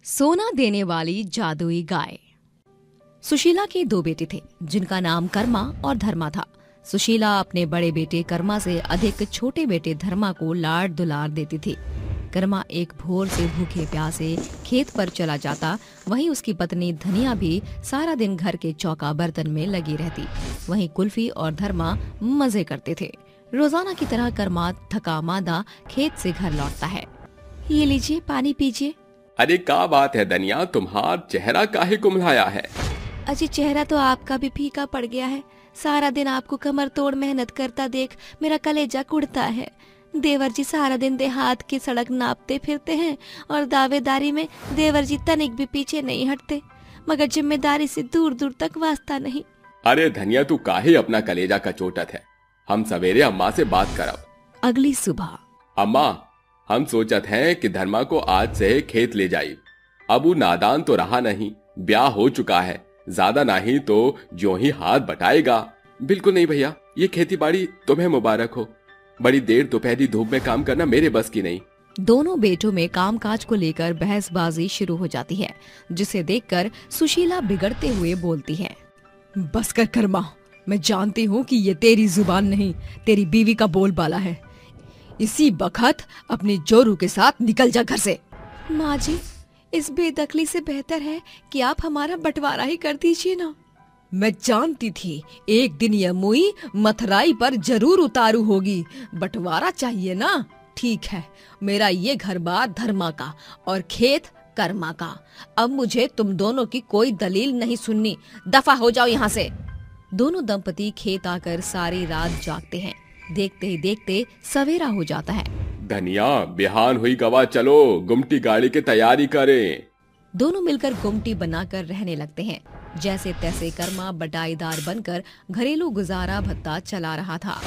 सोना देने वाली जादुई गाय। सुशीला के दो बेटे थे जिनका नाम कर्मा और धर्मा था। सुशीला अपने बड़े बेटे कर्मा से अधिक छोटे बेटे धर्मा को लाड दुलार देती थी। कर्मा एक भोर से भूखे प्यासे खेत पर चला जाता, वहीं उसकी पत्नी धनिया भी सारा दिन घर के चौका बर्तन में लगी रहती। वहीं कुल्फी और धर्मा मजे करते थे। रोजाना की तरह कर्मा थका मांदा खेत से घर लौटता है। ये लीजिए, पानी पीजिए। अरे क्या बात है धनिया, तुम्हारा चेहरा काहे कुम्हलाया है? अजी, चेहरा तो आपका भी फीका पड़ गया है। सारा दिन आपको कमर तोड़ मेहनत करता देख मेरा कलेजा कुड़ता है। देवर जी सारा दिन देहात की सड़क नापते फिरते हैं और दावेदारी में देवर जी तनिक भी पीछे नहीं हटते, मगर जिम्मेदारी से दूर दूर तक वास्ता नहीं। अरे धनिया, तू काहे अपना कलेजा का चोटत है? हम सवेरे अम्मा से बात करब। अगली सुबह। अम्मा, हम सोचत हैं कि धर्मा को आज से खेत ले जाई। अब वो नादान तो रहा नहीं, ब्याह हो चुका है, ज्यादा नहीं तो जो ही हाथ बटाएगा। बिल्कुल नहीं भैया, ये खेती बाड़ी तुम्हें मुबारक हो। बड़ी देर दोपहरी धूप में काम करना मेरे बस की नहीं। दोनों बेटों में कामकाज को लेकर बहसबाजी शुरू हो जाती है, जिसे देखकर सुशीला बिगड़ते हुए बोलती है। बस कर कर्मा, मैं जानती हूँ कि ये तेरी जुबान नहीं, तेरी बीवी का बोलबाला है। इसी बखत अपनी जोरू के साथ निकल जा घर से। माँ जी, इस बेदखली से बेहतर है कि आप हमारा बंटवारा ही कर दीजिए ना। मैं जानती थी एक दिन यह मुई मथराई पर जरूर उतारू होगी। बंटवारा चाहिए ना? ठीक है, मेरा ये घर बार धर्मा का और खेत कर्मा का। अब मुझे तुम दोनों की कोई दलील नहीं सुननी। दफा हो जाओ यहाँ से। दोनों दंपति खेत आकर सारी रात जागते हैं। देखते ही देखते सवेरा हो जाता है। धनिया, बिहान हुई गवा, चलो गुमटी गाड़ी की तैयारी करें। दोनों मिलकर गुमटी बनाकर रहने लगते हैं। जैसे तैसे कर्मा बटाईदार बनकर घरेलू गुजारा भत्ता चला रहा था।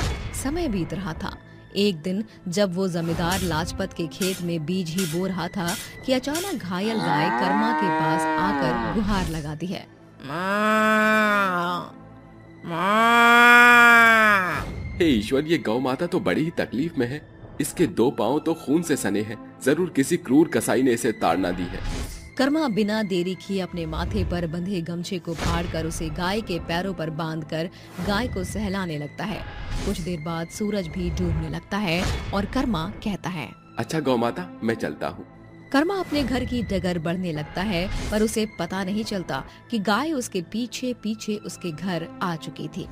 समय बीत रहा था। एक दिन जब वो जमींदार लाजपत के खेत में बीज ही बो रहा था कि अचानक घायल गाय कर्मा के पास आकर गुहार लगाती है। हे ईश्वर, ये गौ माता तो बड़ी ही तकलीफ में है। इसके दो पांव तो खून से सने हैं। जरूर किसी क्रूर कसाई ने इसे ताड़ना दी है। कर्मा बिना देरी किए अपने माथे पर बंधे गमछे को फाड़कर उसे गाय के पैरों पर बांधकर गाय को सहलाने लगता है। कुछ देर बाद सूरज भी डूबने लगता है और कर्मा कहता है, अच्छा गौ माता, मैं चलता हूँ। कर्मा अपने घर की डगर बढ़ने लगता है, पर उसे पता नहीं चलता कि गाय उसके पीछे पीछे उसके घर आ चुकी थी।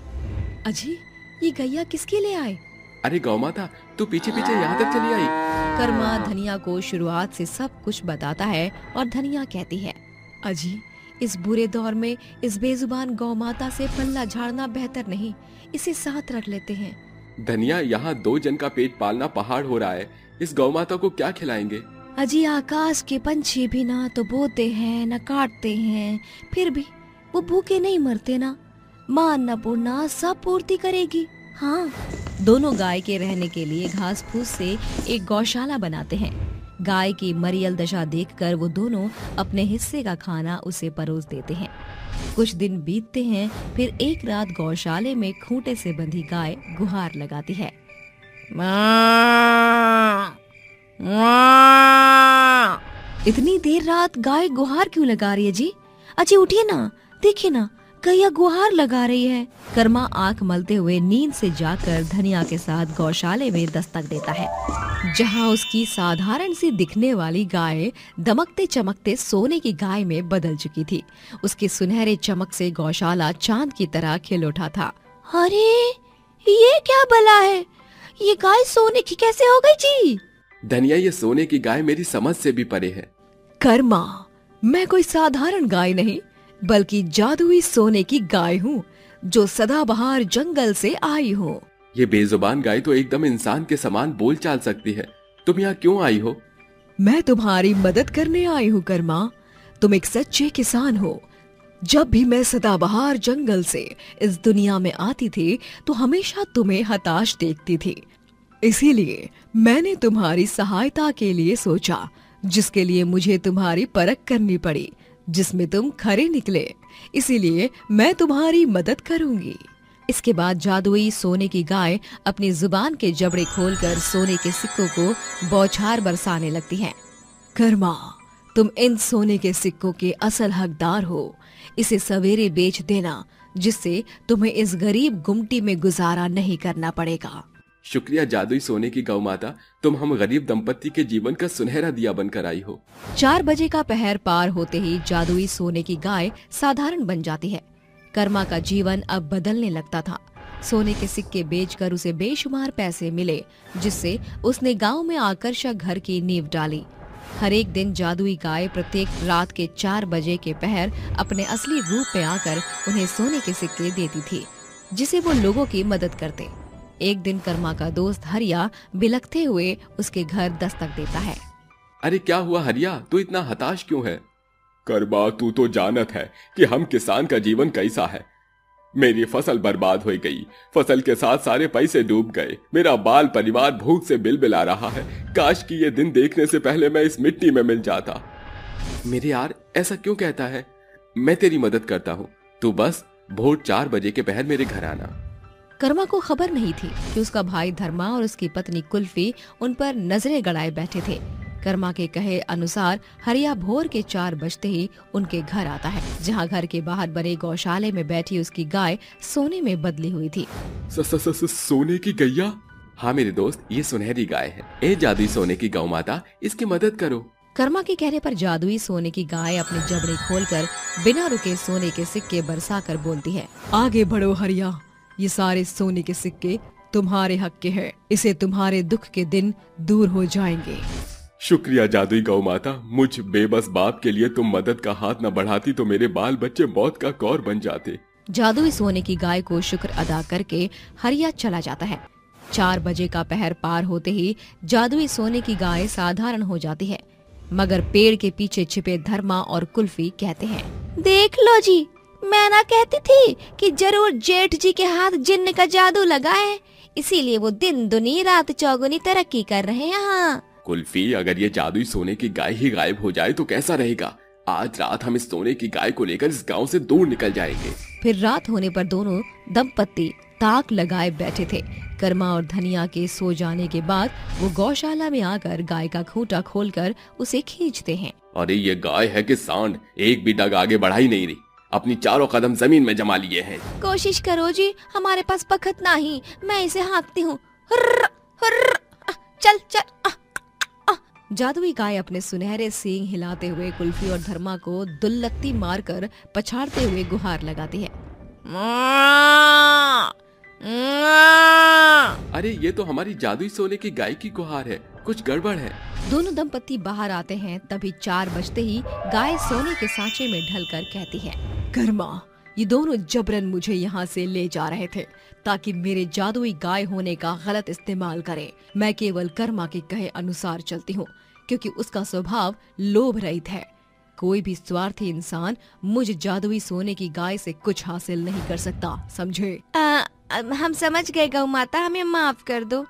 अजी, ये गैया किसके लिए आए? अरे गौ माता, तू पीछे पीछे यहाँ तक चली आई? कर्मा धनिया को शुरुआत से सब कुछ बताता है और धनिया कहती है, अजी, इस बुरे दौर में इस बेजुबान गौ माता से पल्ला झाड़ना बेहतर नहीं। इसे साथ रख लेते हैं। धनिया, यहाँ 2 जन का पेट पालना पहाड़ हो रहा है। इस गौ माता को क्या खिलाएंगे? अजी, आकाश के पंछी भी ना तो बोते हैं न काटते हैं, फिर भी वो भूखे नहीं मरते ना। माँ अन्नपूर्णा सब पूर्ति करेगी। हाँ। दोनों गाय के रहने के लिए घास फूस से एक गौशाला बनाते हैं। गाय की मरियल दशा देखकर वो दोनों अपने हिस्से का खाना उसे परोस देते हैं। कुछ दिन बीतते हैं, फिर एक रात गौशाले में खूंटे से बंधी गाय गुहार लगाती है। इतनी देर रात गाय गुहार क्यों लगा रही है जी? अजी उठिए ना, देखिए ना, गैया गुहार लगा रही है। कर्मा आंख मलते हुए नींद से जाकर धनिया के साथ गौशाले में दस्तक देता है, जहां उसकी साधारण सी दिखने वाली गाय दमकते चमकते सोने की गाय में बदल चुकी थी। उसके सुनहरे चमक से गौशाला चांद की तरह खिल उठा था। अरे ये क्या भला है? ये गाय सोने की कैसे हो गई जी? धनिया, ये सोने की गाय मेरी समझ से भी परे है। कर्मा, मैं कोई साधारण गाय नहीं, बल्कि जादुई सोने की गाय हूँ, जो सदाबहार जंगल से आई हूँ। ये बेजुबान गाय तो एकदम इंसान के समान बोल चाल सकती है। तुम यहाँ क्यों आई हो? मैं तुम्हारी मदद करने आई हूँ कर्मा। तुम एक सच्चे किसान हो। जब भी मैं सदाबहार जंगल से इस दुनिया में आती थी तो हमेशा तुम्हें हताश देखती थी। इसीलिए मैंने तुम्हारी सहायता के लिए सोचा, जिसके लिए मुझे तुम्हारी परख करनी पड़ी, जिसमें तुम खरे निकले। इसीलिए मैं तुम्हारी मदद करूंगी। इसके बाद जादुई सोने की गाय अपनी जुबान के जबड़े खोलकर सोने के सिक्कों को बौछार बरसाने लगती है। कर्मा, तुम इन सोने के सिक्कों के असल हकदार हो। इसे सवेरे बेच देना, जिससे तुम्हें इस गरीब गुमटी में गुजारा नहीं करना पड़ेगा। शुक्रिया जादुई सोने की गौ माता, तुम हम गरीब दंपत्ति के जीवन का सुनहरा दिया बनकर आई हो। 4 बजे का पहर पार होते ही जादुई सोने की गाय साधारण बन जाती है। कर्मा का जीवन अब बदलने लगता था। सोने के सिक्के बेचकर उसे बेशुमार पैसे मिले, जिससे उसने गांव में आकर्षक घर की नींव डाली। हर एक दिन जादुई गाय प्रत्येक रात के 4 बजे के पहर अपने असली रूप में आकर उन्हें सोने के सिक्के देती थी, जिसे वो लोगों की मदद करते। एक दिन कर्मा का दोस्त हरिया बिलखते हुए उसके घर दस्तक देता है। अरे क्या हुआ हरिया, तू इतना हताश क्यों है? कर्मा, तू तो जानत है कि हम किसान का जीवन कैसा है। मेरी फसल बर्बाद हो गई, फसल के साथ सारे पैसे डूब गए। मेरा बाल परिवार भूख से बिलबिला रहा है। काश कि ये दिन देखने से पहले मैं इस मिट्टी में मिल जाता। मेरे यार, ऐसा क्यों कहता है? मैं तेरी मदद करता हूँ, तू बस भोर 4 बजे के पहर मेरे घर आना। कर्मा को खबर नहीं थी कि उसका भाई धर्मा और उसकी पत्नी कुल्फी उन पर नजरें गड़ाए बैठे थे। कर्मा के कहे अनुसार हरिया भोर के 4 बजते ही उनके घर आता है, जहाँ घर के बाहर बने गौशाले में बैठी उसकी गाय सोने में बदली हुई थी। सोने की गैया? हाँ मेरे दोस्त, ये सुनहरी गाय है। ए जादुई सोने की गौ माता, इसकी मदद करो। कर्मा के कहने पर जादुई सोने की गाय अपनी जबड़े खोलकर बिना रुके सोने के सिक्के बरसाकर बोलती है, आगे बढ़ो हरिया, ये सारे सोने के सिक्के तुम्हारे हक के हैं। इसे तुम्हारे दुख के दिन दूर हो जाएंगे। शुक्रिया जादुई गौ माता, मुझ बेबस बाप के लिए तुम मदद का हाथ न बढ़ाती तो मेरे बाल बच्चे मौत का कौर बन जाते। जादुई सोने की गाय को शुक्र अदा करके हरिया चला जाता है। 4 बजे का पहर पार होते ही जादुई सोने की गाय साधारण हो जाती है, मगर पेड़ के पीछे छिपे धर्मा और कुल्फी कहते हैं, देख लो जी, मैं ना कहती थी कि जरूर जेठ जी के हाथ जिन्न का जादू लगा है, इसीलिए वो दिन दुनी रात चौगुनी तरक्की कर रहे हैं यहाँ। कुल्फी, अगर ये जादुई सोने की गाय ही गायब हो जाए तो कैसा रहेगा? आज रात हम इस सोने की गाय को लेकर इस गांव से दूर निकल जाएंगे। फिर रात होने पर दोनों दंपत्ति ताक लगाए बैठे थे। कर्मा और धनिया के सो जाने के बाद वो गौशाला में आकर गाय का खूंटा खोलकर उसे खींचते हैं। अरे ये गाय है कि सांड, एक भी डग आगे बढ़ा ही नहीं रही, अपनी चारों कदम जमीन में जमा लिए हैं। कोशिश करो जी, हमारे पास बखत नहीं, मैं इसे हाँकती हूँ। चल चल। जादुई गाय अपने सुनहरे सींग हिलाते हुए कुल्फी और धर्मा को दुल्लत्ती मारकर पछाड़ते हुए गुहार लगाती है। अरे ये तो हमारी जादुई सोने की गाय की गुहार है, कुछ गड़बड़ है। दोनों दंपत्ति बाहर आते हैं, तभी 4 बजते ही गाय सोने के सांचे में ढलकर कहती है, कर्मा, ये दोनों जबरन मुझे यहाँ से ले जा रहे थे ताकि मेरे जादुई गाय होने का गलत इस्तेमाल करे। मैं केवल कर्मा के कहे अनुसार चलती हूँ, क्योंकि उसका स्वभाव लोभ रहित है। कोई भी स्वार्थी इंसान मुझ जादुई सोने की गाय से कुछ हासिल नहीं कर सकता, समझे? हम समझ गए गौ माता, हमें माफ कर दो।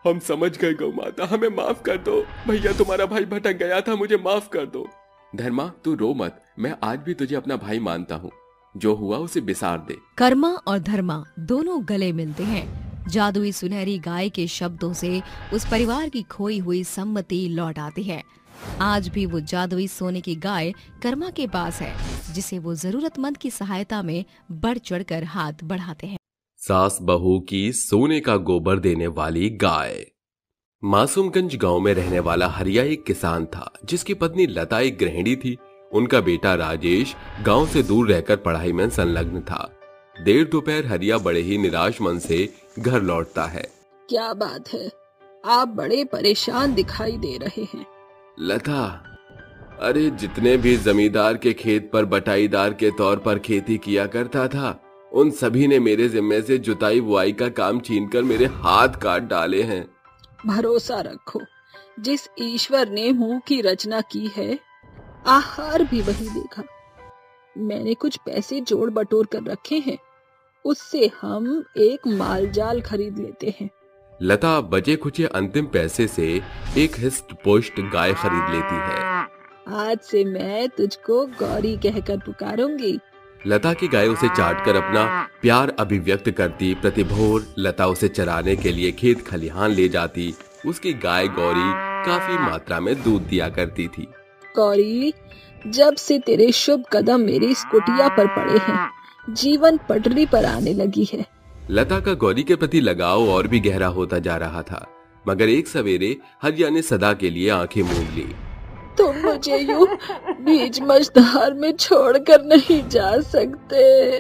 हम समझ गए गौ माता, हमें माफ कर दो। भैया तुम्हारा भाई भटक गया था, मुझे माफ कर दो। धर्मा, तू रो मत, मैं आज भी तुझे अपना भाई मानता हूँ। जो हुआ उसे बिसार दे। कर्मा और धर्मा दोनों गले मिलते हैं। जादुई सुनहरी गाय के शब्दों से उस परिवार की खोई हुई सम्मति लौट आती है। आज भी वो जादुई सोने की गाय कर्मा के पास है, जिसे वो जरूरतमंद की सहायता में बढ़ चढ़कर हाथ बढ़ाते हैं। सास बहू की सोने का गोबर देने वाली गाय। मासूमगंज गांव में रहने वाला हरिया एक किसान था, जिसकी पत्नी लता एक गृहिणी थी। उनका बेटा राजेश गांव से दूर रहकर पढ़ाई में संलग्न था। देर दोपहर हरिया बड़े ही निराश मन से घर लौटता है। क्या बात है, आप बड़े परेशान दिखाई दे रहे हैं। लता, अरे जितने भी जमींदार के खेत पर बटाईदार के तौर पर खेती किया करता था, उन सभी ने मेरे जिम्मे से जुताई बुआई का काम छीनकर मेरे हाथ काट डाले हैं। भरोसा रखो, जिस ईश्वर ने मुंह की रचना की है, आहार भी वही देगा। मैंने कुछ पैसे जोड़ बटोर कर रखे हैं, उससे हम एक मालजाल खरीद लेते हैं। लता बचे खुचे अंतिम पैसे से एक हिस्ट पुष्ट गाय खरीद लेती है। आज से मैं तुझको गौरी कहकर पुकारूंगी। लता की गाय उसे चाटकर अपना प्यार अभिव्यक्त करती। प्रतिभोर लता उसे चराने के लिए खेत खलिहान ले जाती। उसकी गाय गौरी काफी मात्रा में दूध दिया करती थी। गौरी, जब से तेरे शुभ कदम मेरी इस कुटिया पर पड़े हैं, जीवन पटरी पर आने लगी है। लता का गौरी के प्रति लगाव और भी गहरा होता जा रहा था, मगर एक सवेरे हरिया ने सदा के लिए आंखें मूंद ली। तुम मुझे यूं बीच मझधार में छोड़कर नहीं जा सकते।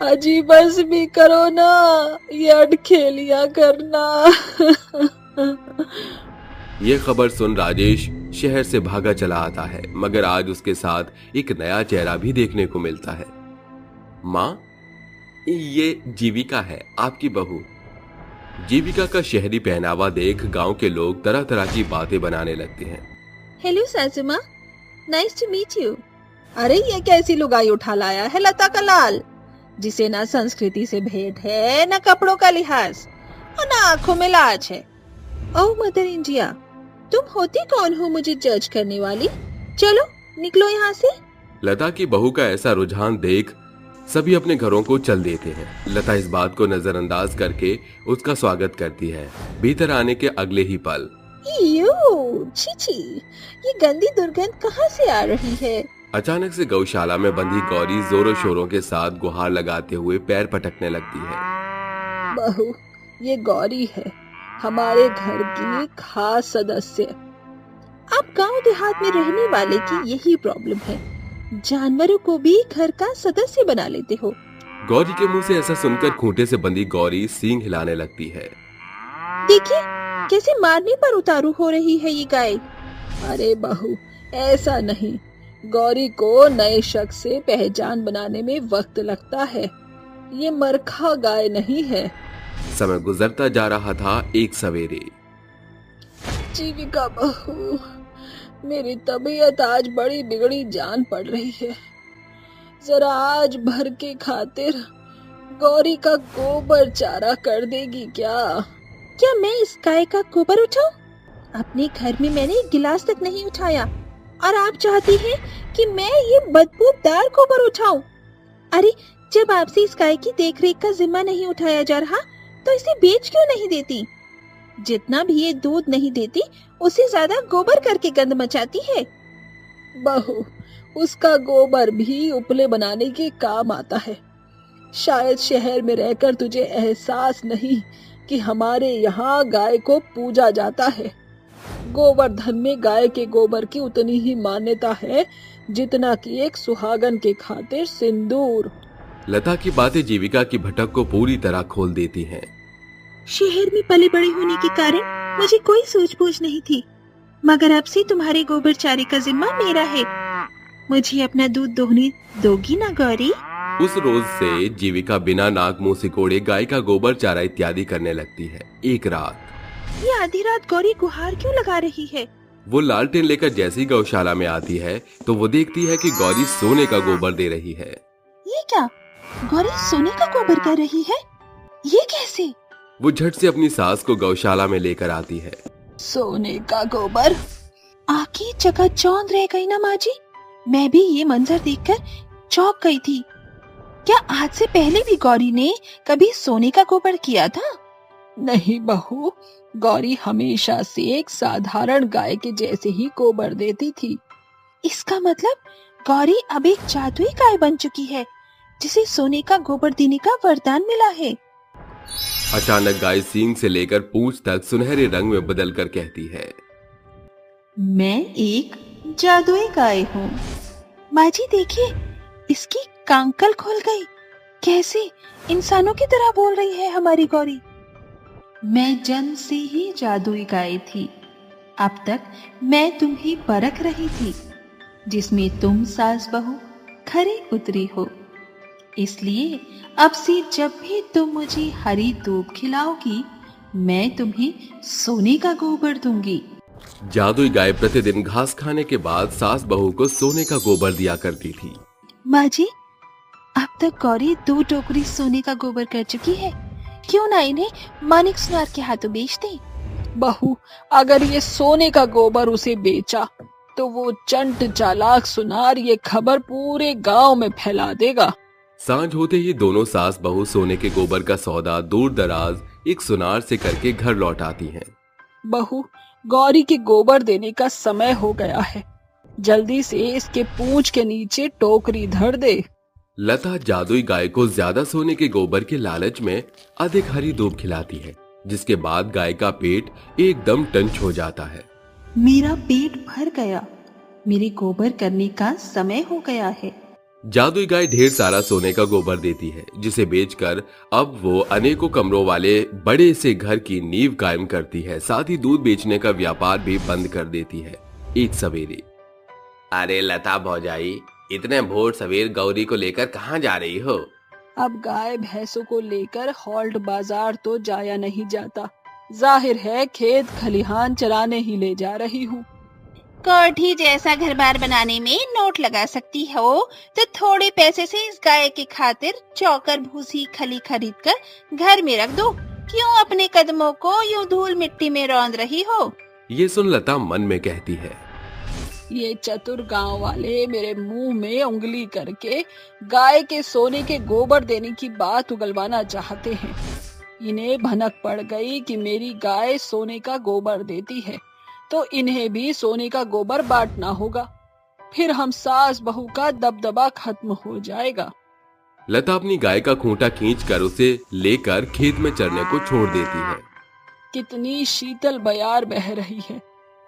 अजी बस भी करो ना, ये अटखेलियां करना। ये खबर सुन राजेश शहर से भागा चला आता है, मगर आज उसके साथ एक नया चेहरा भी देखने को मिलता है। माँ, ये जीविका है, आपकी बहू। जीविका का शहरी पहनावा देख गांव के लोग तरह तरह की बातें बनाने लगते हैं। हेलो सासू माँ, नाइस टू मीट यू। अरे ये कैसी लुगाई उठा लाया है लता का लाल, जिसे ना संस्कृति से भेंट है, ना कपड़ों का लिहाज और ना आंखों में लाज है। ओह मदर इंडिया, तुम होती कौन हो मुझे जज करने वाली? चलो निकलो यहाँ से। लता की बहू का ऐसा रुझान देख सभी अपने घरों को चल देते हैं। लता इस बात को नजरअंदाज करके उसका स्वागत करती है। भीतर आने के अगले ही पल, छी छी, ये गंदी दुर्गंध कहाँ से आ रही है? अचानक से गौशाला में बंधी गौरी जोरों शोरों के साथ गुहार लगाते हुए पैर पटकने लगती है। बहू, ये गौरी है, हमारे घर की खास सदस्य। आप गांव देहात में रहने वाले की यही प्रॉब्लम है, जानवरों को भी घर का सदस्य बना लेते हो। गौरी के मुंह से ऐसा सुनकर खूंटे से बंधी गौरी सींग हिलाने लगती है। देखिए कैसे मारने पर उतारू हो रही है ये गाय। अरे बहू, ऐसा नहीं, गौरी को नए शख्स से पहचान बनाने में वक्त लगता है। ये मरखा गाय नहीं है। समय गुजरता जा रहा था। एक सवेरे, जीविका बहू, मेरी तबीयत आज बड़ी बिगड़ी जान पड़ रही है। जरा आज भर के खातिर गौरी का गोबर चारा कर देगी क्या? क्या मैं इस गाय का गोबर उठाऊं? अपने घर में मैंने एक गिलास तक नहीं उठाया और आप चाहती हैं कि मैं ये बदबूदार गोबर उठाऊं? अरे, जब आपसे इस गाय की देखरेख का जिम्मा नहीं उठाया जा रहा तो इसे बेच क्यों नहीं देती? जितना भी ये दूध नहीं देती उससे ज्यादा गोबर करके गंद मचाती है। बहू, उसका गोबर भी उपले बनाने के काम आता है। शायद शहर में रहकर तुझे एहसास नहीं कि हमारे यहाँ गाय को पूजा जाता है। गोवर्धन में गाय के गोबर की उतनी ही मान्यता है जितना कि एक सुहागन के खातिर सिंदूर। लता की बातें जीविका की भटक को पूरी तरह खोल देती हैं। शहर में पले बड़े होने के कारण मुझे कोई सूझबूझ नहीं थी, मगर अब से तुम्हारे गोबर चारे का जिम्मा मेरा है। मुझे अपना दूध दोहने दोगी ना गौरी? उस रोज से जीविका बिना नाक मुंह सिकोड़े गाय का गोबर चारा इत्यादि करने लगती है। एक रात, ये आधी रात गौरी गुहार क्यों लगा रही है? वो लालटेन लेकर जैसी गौशाला में आती है तो वो देखती है कि गौरी सोने का गोबर दे रही है। ये क्या? गौरी सोने का गोबर कर रही है? ये कैसे? वो झट से अपनी सास को गौशाला में लेकर आती है। सोने का गोबर? आंखें चकाचौंध रह गई ना माँ जी। मैं भी ये मंजर देखकर चौंक गई थी। क्या आज से पहले भी गौरी ने कभी सोने का गोबर किया था? नहीं बहू, गौरी हमेशा से एक साधारण गाय के जैसे ही गोबर देती थी। इसका मतलब गौरी अब एक जादुई गाय बन चुकी है जिसे सोने का गोबर देने का वरदान मिला है। अचानक गाय सींग से लेकर पूंछ तक सुनहरे रंग में बदलकर कहती है, मैं एक जादुई गाय हूँ। माँ जी देखिए, इसकी कांकल खोल गई। कैसे इंसानों की तरह बोल रही है हमारी गौरी। मैं जन्म से ही जादुई गाय थी। अब तक मैं तुम्हें परख रही थी, जिसमें तुम सास बहू खरी उतरी हो। इसलिए अब से जब भी तुम मुझे हरी दूब खिलाओगी, मैं तुम्हें सोने का गोबर दूंगी। जादुई गाय प्रतिदिन घास खाने के बाद सास बहू को सोने का गोबर दिया करती थी। माँ जी, अब तक गौरी 2 टोकरी सोने का गोबर कर चुकी है। क्यों ना इन्हें मानिक सुनार के हाथों बेच दे? बहू, अगर ये सोने का गोबर उसे बेचा तो वो चंट चालाक सुनार ये खबर पूरे गांव में फैला देगा। सांझ होते ही दोनों सास बहू सोने के गोबर का सौदा दूर दराज एक सुनार से करके घर लौट आती हैं। बहू, गौरी के गोबर देने का समय हो गया है। जल्दी से इसके पूंछ के नीचे टोकरी धर दे। लता जादुई गाय को ज्यादा सोने के गोबर के लालच में अधिक हरी दूब खिलाती है, जिसके बाद गाय का पेट एकदम टंच हो जाता है। मेरा पेट भर गया, मेरे गोबर करने का समय हो गया है। जादुई गाय ढेर सारा सोने का गोबर देती है, जिसे बेचकर अब वो अनेकों कमरों वाले बड़े से घर की नींव कायम करती है। साथ ही दूध बेचने का व्यापार भी बंद कर देती है। एक सवेरे, अरे लता भौजाई, इतने भोर सवेर गौरी को लेकर कहाँ जा रही हो? अब गाय भैंसों को लेकर हॉल्ट बाजार तो जाया नहीं जाता, जाहिर है खेत खलिहान चराने ही ले जा रही हूँ। कोठी जैसा घर बार बनाने में नोट लगा सकती हो तो थोड़े पैसे से इस गाय की खातिर चौकर भूसी खली खरीद कर घर में रख दो। क्यों अपने कदमों को यूं धूल मिट्टी में रौंद रही हो? ये सुन लता मन में कहती है, ये चतुर गांव वाले मेरे मुंह में उंगली करके गाय के सोने के गोबर देने की बात उगलवाना चाहते हैं। इन्हें भनक पड़ गई कि मेरी गाय सोने का गोबर देती है, तो इन्हें भी सोने का गोबर बांटना होगा। फिर हम सास बहू का दबदबा खत्म हो जाएगा। लता अपनी गाय का खूंटा खींचकर उसे लेकर खेत में चरने को छोड़ देती है। कितनी शीतल बयार बह रही है,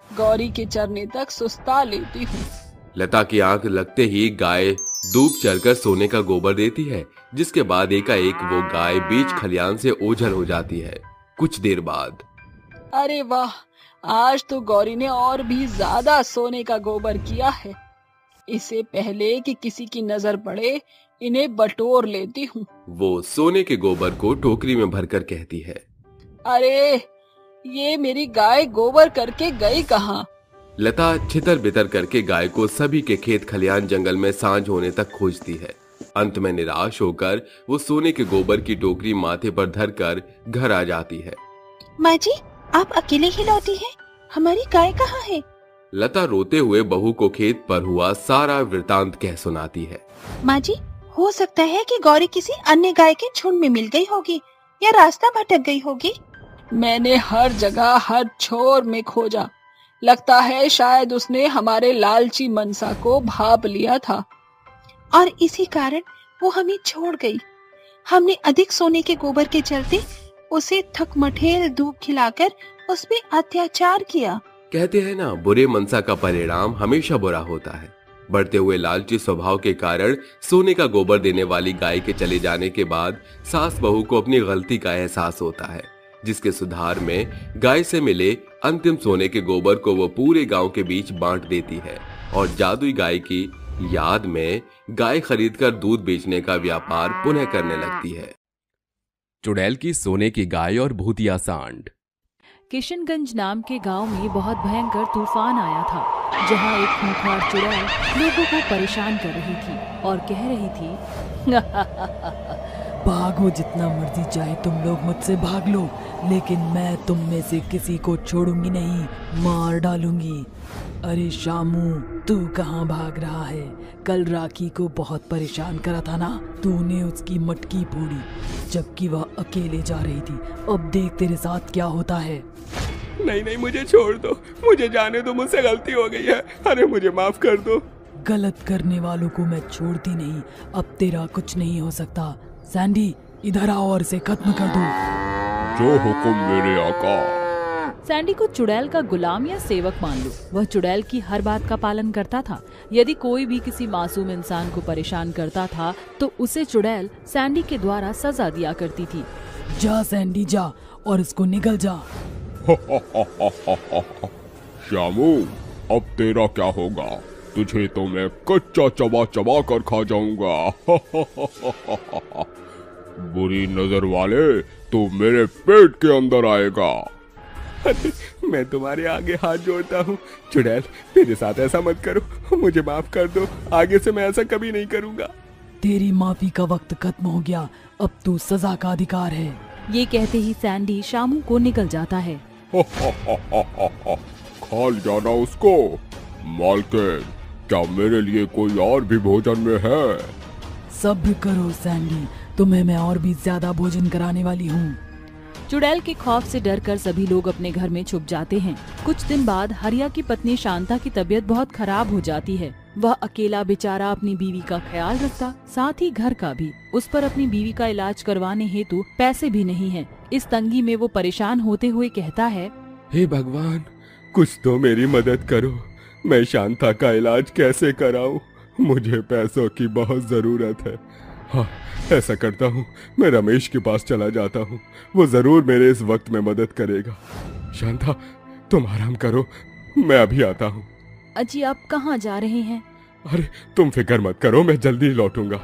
गौरी के चरने तक सुस्ता लेती हूँ। लता की आंख लगते ही गाय दूब चरकर सोने का गोबर देती है, जिसके बाद एकाएक वो गाय बीच खलियान से ओझल हो जाती है। कुछ देर बाद, अरे वाह, आज तो गौरी ने और भी ज्यादा सोने का गोबर किया है। इससे पहले कि किसी की नजर पड़े, इन्हें बटोर लेती हूँ। वो सोने के गोबर को टोकरी में भरकर कहती है, अरे ये मेरी गाय गोबर करके गई कहाँ? लता छितर बितर करके गाय को सभी के खेत खलियान जंगल में सांझ होने तक खोजती है। अंत में निराश होकर वो सोने के गोबर की टोकरी माथे पर धरकर घर आ जाती है। माँ जी, आप अकेले ही लौटी हैं? हमारी गाय कहाँ है? लता रोते हुए बहू को खेत पर हुआ सारा वृतांत कह सुनाती है। माँ जी, हो सकता है कि गौरी किसी अन्य गाय के झुंड में मिल गई होगी या रास्ता भटक गई होगी। मैंने हर जगह हर छोर में खोजा, लगता है शायद उसने हमारे लालची मनसा को भाप लिया था और इसी कारण वो हमें छोड़ गई। हमने अधिक सोने के गोबर के चलते उसे थकमठेल दूध खिलाकर उस पे अत्याचार किया। कहते हैं ना, बुरे मनसा का परिणाम हमेशा बुरा होता है। बढ़ते हुए लालची स्वभाव के कारण सोने का गोबर देने वाली गाय के चले जाने के बाद सास बहू को अपनी गलती का एहसास होता है, जिसके सुधार में गाय से मिले अंतिम सोने के गोबर को वो पूरे गांव के बीच बांट देती है और जादुई गाय की याद में गाय खरीदकर दूध बेचने का व्यापार पुनः करने लगती है। चुड़ैल की सोने की गाय और भूतिया सांड। किशनगंज नाम के गांव में बहुत भयंकर तूफान आया था, जहां एक खूंखार चुड़ैल लोगों को परेशान कर रही थी और कह रही थी, भागो, जितना मर्जी चाहे तुम लोग मुझसे भाग लो, लेकिन मैं तुम में से किसी को छोड़ूंगी नहीं, मार डालूंगी। अरे शामू, तू कहाँ भाग रहा है? कल राखी को बहुत परेशान करा था ना, तूने उसकी मटकी फोड़ी जबकि वह अकेले जा रही थी। अब देख तेरे साथ क्या होता है। नहीं नहीं, मुझे छोड़ दो, मुझे जाने दो, मुझसे गलती हो गई है, अरे मुझे माफ कर दो। गलत करने वालों को मैं छोड़ती नहीं, अब तेरा कुछ नहीं हो सकता। सैंडी, इधर आओ और इसे खत्म कर दो। जो हुक्म मेरे आका। सैंडी को चुड़ैल का गुलाम या सेवक मान लो। वह चुड़ैल की हर बात का पालन करता था। यदि कोई भी किसी मासूम इंसान को परेशान करता था तो उसे चुड़ैल सैंडी के द्वारा सजा दिया करती थी। जा सैंडी, जा और इसको निकल जा। श्यामू, अब तेरा क्या होगा? तुझे तो मैं कच्चा चबा चबा कर खा जाऊंगा। बुरी नजर वाले, तू मेरे पेट के अंदर आएगा। अरे मैं तुम्हारे आगे हाथ जोड़ता हूँ चुड़ैल, मेरे साथ ऐसा मत करो, मुझे माफ कर दो, आगे से मैं ऐसा कभी नहीं करूँगा। तेरी माफी का वक्त खत्म हो गया, अब तू सजा का अधिकार है। ये कहते ही सैंडी शामू को निकल जाता है। खा जाना उसको। मालकिन, क्या मेरे लिए कोई और भी भोजन में है? सब्र करो सैंडी, तुम्हें मैं और भी ज्यादा भोजन कराने वाली हूँ। चुड़ैल के खौफ से डरकर सभी लोग अपने घर में छुप जाते हैं। कुछ दिन बाद हरिया की पत्नी शांता की तबीयत बहुत खराब हो जाती है। वह अकेला बेचारा अपनी बीवी का ख्याल रखता, साथ ही घर का भी। उस पर अपनी बीवी का इलाज करवाने हेतु पैसे भी नहीं है। इस तंगी में वो परेशान होते हुए कहता है, हे भगवान, कुछ तो मेरी मदद करो। मैं शांता का इलाज कैसे कराऊं? मुझे पैसों की बहुत जरूरत है। हाँ, ऐसा करता हूँ, मैं रमेश के पास चला जाता हूँ। वो जरूर मेरे इस वक्त में मदद करेगा। शांता, तुम आराम करो, मैं अभी आता हूँ। अजी, आप कहाँ जा रहे हैं? अरे तुम फिक्र मत करो, मैं जल्दी लौटूंगा।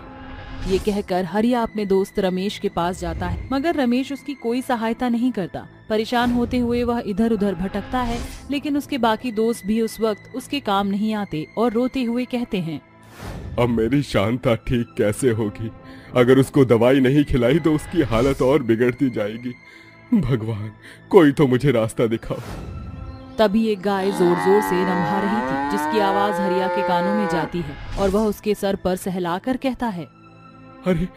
ये कहकर हरिया अपने दोस्त रमेश के पास जाता है, मगर रमेश उसकी कोई सहायता नहीं करता। परेशान होते हुए वह इधर उधर भटकता है, लेकिन उसके बाकी दोस्त भी उस वक्त उसके काम नहीं आते और रोते हुए कहते हैं, अब मेरी शांता ठीक कैसे होगी? अगर उसको दवाई नहीं खिलाई तो उसकी हालत और बिगड़ती जाएगी। भगवान, कोई तो मुझे रास्ता दिखाओ। तभी एक गाय जोर जोर से रंभा रही थी, जिसकी आवाज हरिया के कानों में जाती है और वह उसके सर पर सहलाकर कहता है, अरे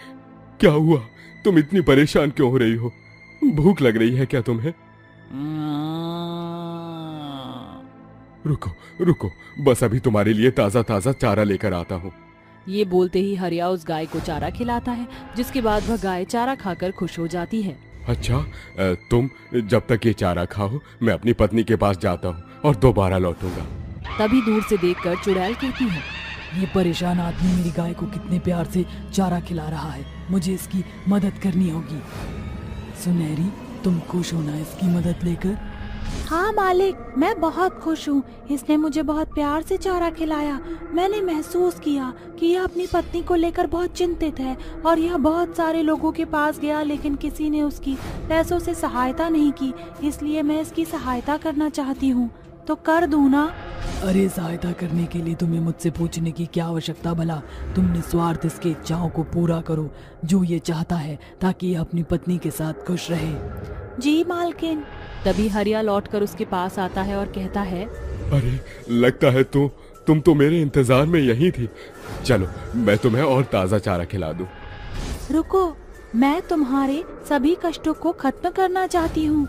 क्या हुआ? तुम इतनी परेशान क्यों हो रही हो? भूख लग रही है क्या तुम्हें? रुको रुको, बस अभी तुम्हारे लिए ताजा ताजा चारा लेकर आता हूँ। ये बोलते ही हरिया उस गाय को चारा खिलाता है, जिसके बाद वह गाय चारा खाकर खुश हो जाती है। अच्छा, तुम जब तक ये चारा खाओ, मैं अपनी पत्नी के पास जाता हूँ और दोबारा लौटूंगा। तभी दूर से देखकर चुड़ैल कहती है, ये परेशान आदमी मेरी गाय को कितने प्यार से चारा खिला रहा है, मुझे इसकी मदद करनी होगी। सुनहरी, तुम खुश हो ना इसकी मदद लेकर? हाँ मालिक, मैं बहुत खुश हूँ। इसने मुझे बहुत प्यार से चारा खिलाया। मैंने महसूस किया कि यह अपनी पत्नी को लेकर बहुत चिंतित है और यह बहुत सारे लोगों के पास गया, लेकिन किसी ने उसकी पैसों से सहायता नहीं की। इसलिए मैं इसकी सहायता करना चाहती हूँ, तो कर दूँ ना? अरे, सहायता करने के लिए तुम्हें मुझसे पूछने की क्या आवश्यकता भला? तुम निस्वार्थ इसके इच्छाओं को पूरा करो जो ये चाहता है, ताकि यह अपनी पत्नी के साथ खुश रहे। जी मालकिन। तभी हरिया लौटकर उसके पास आता है और कहता है, अरे लगता है तुम तो मेरे इंतजार में यही थी। चलो, मैं तुम्हें और ताजा चारा खिला दूं। रुको, मैं तुम्हारे सभी कष्टों को खत्म करना चाहती हूँ।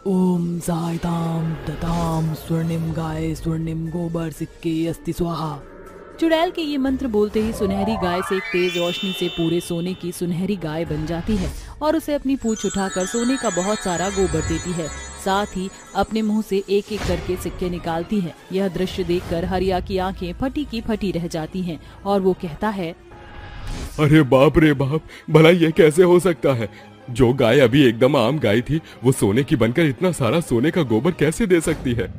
ओम सहायताम तताम स्वर्णिम गाय स्वर्णिम गोबर सिक्के अस्ति स्वाहा। चुड़ैल के ये मंत्र बोलते ही सुनहरी गाय से एक तेज रोशनी से पूरे सोने की सुनहरी गाय बन जाती है और उसे अपनी पूंछ उठाकर सोने का बहुत सारा गोबर देती है। साथ ही अपने मुंह से एक एक करके सिक्के निकालती है। यह दृश्य देखकर हरिया की आंखें फटी की फटी रह जाती हैं और वो कहता है, अरे बाप रे बाप, भला ये कैसे हो सकता है? जो गाय अभी एकदम आम गाय थी, वो सोने की बनकर इतना सारा सोने का गोबर कैसे दे सकती है?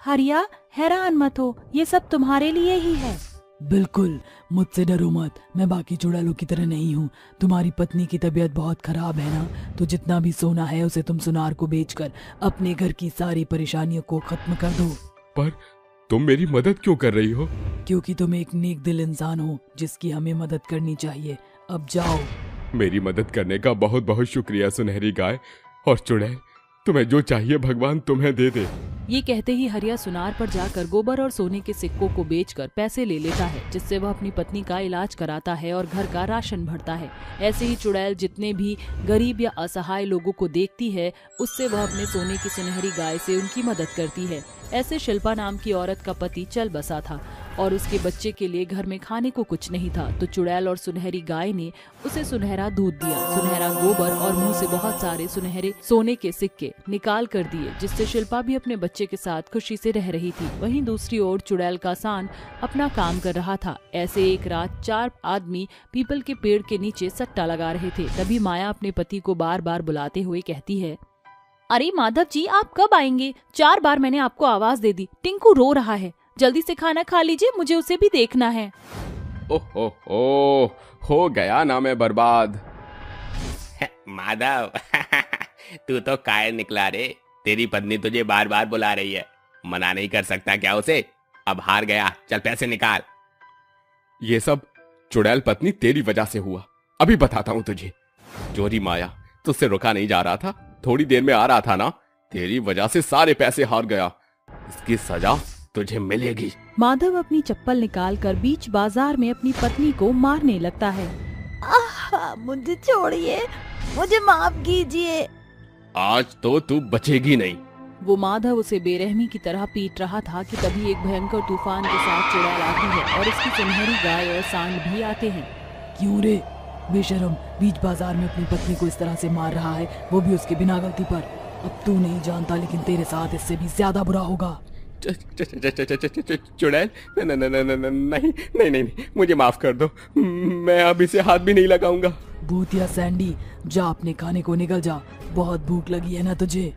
हरिया, हैरान मत हो, ये सब तुम्हारे लिए ही है। बिल्कुल, मुझसे डरो मत, मैं बाकी चुड़ैलों की तरह नहीं हूँ। तुम्हारी पत्नी की तबीयत बहुत खराब है ना, तो जितना भी सोना है उसे तुम सुनार को बेचकर अपने घर की सारी परेशानियों को खत्म कर दो। पर तुम मेरी मदद क्यों कर रही हो? क्योंकि तुम एक नेक दिल इंसान हो जिसकी हमें मदद करनी चाहिए। अब जाओ। मेरी मदद करने का बहुत बहुत शुक्रिया सुनहरी गाय और चुड़ैल। तुम्हें जो चाहिए भगवान तुम्हें दे दे। ये कहते ही हरिया सुनार पर जाकर गोबर और सोने के सिक्कों को बेचकर पैसे ले लेता है, जिससे वह अपनी पत्नी का इलाज कराता है और घर का राशन भरता है। ऐसे ही चुड़ैल जितने भी गरीब या असहाय लोगों को देखती है, उससे वह अपने सोने की सुनहरी गाय से उनकी मदद करती है। ऐसे शिल्पा नाम की औरत का पति चल बसा था और उसके बच्चे के लिए घर में खाने को कुछ नहीं था, तो चुड़ैल और सुनहरी गाय ने उसे सुनहरा दूध दिया, सुनहरा गोबर और मुंह से बहुत सारे सुनहरे सोने के सिक्के निकाल कर दिए, जिससे शिल्पा भी अपने बच्चे के साथ खुशी से रह रही थी। वहीं दूसरी ओर चुड़ैल का सान अपना काम कर रहा था। ऐसे एक रात 4 आदमी पीपल के पेड़ के नीचे सट्टा लगा रहे थे। तभी माया अपने पति को बार बार बुलाते हुए कहती है, अरे माधव जी, आप कब आएंगे? 4 बार मैंने आपको आवाज दे दी। टिंकू रो रहा है, जल्दी से खाना खा लीजिए, मुझे उसे भी देखना है। ओहो हो गया ना मैं बर्बाद। माधव तू तो कायर निकला रे। तेरी पत्नी तुझे बार बार बुला रही है, मना नहीं कर सकता क्या उसे? अब हार गया, चल पैसे निकाल। ये सब चुड़ैल पत्नी तेरी वजह से हुआ, अभी बताता हूँ तुझे। चोरी माया, तुझसे रुका नहीं जा रहा था, थोड़ी देर में आ रहा था ना, तेरी वजह से सारे पैसे हार गया। इसकी सजा तुझे मिलेगी। माधव अपनी चप्पल निकालकर बीच बाजार में अपनी पत्नी को मारने लगता है। मुझे छोड़िए, मुझे माफ कीजिए। आज तो तू बचेगी नहीं। वो माधव उसे बेरहमी की तरह पीट रहा था कि तभी एक भयंकर तूफान के साथ चुड़ैल आती है और उसकी सुनहरी गाय और सांड भी आते हैं। क्यों रे बेशरम, बीच बाजार में अपनी पत्नी को इस तरह से मार रहा है, वो भी उसके बिना गलती पर। अब तू नहीं जानता लेकिन तेरे साथ इससे भी ज्यादा बुरा होगा। चुड़ैल, नहीं, मुझे माफ कर दो, मैं अब इसे हाथ भी नहीं लगाऊंगा। भूतिया सैंडी, जा अपने खाने को निकल जा, बहुत भूख लगी है ना तुझे।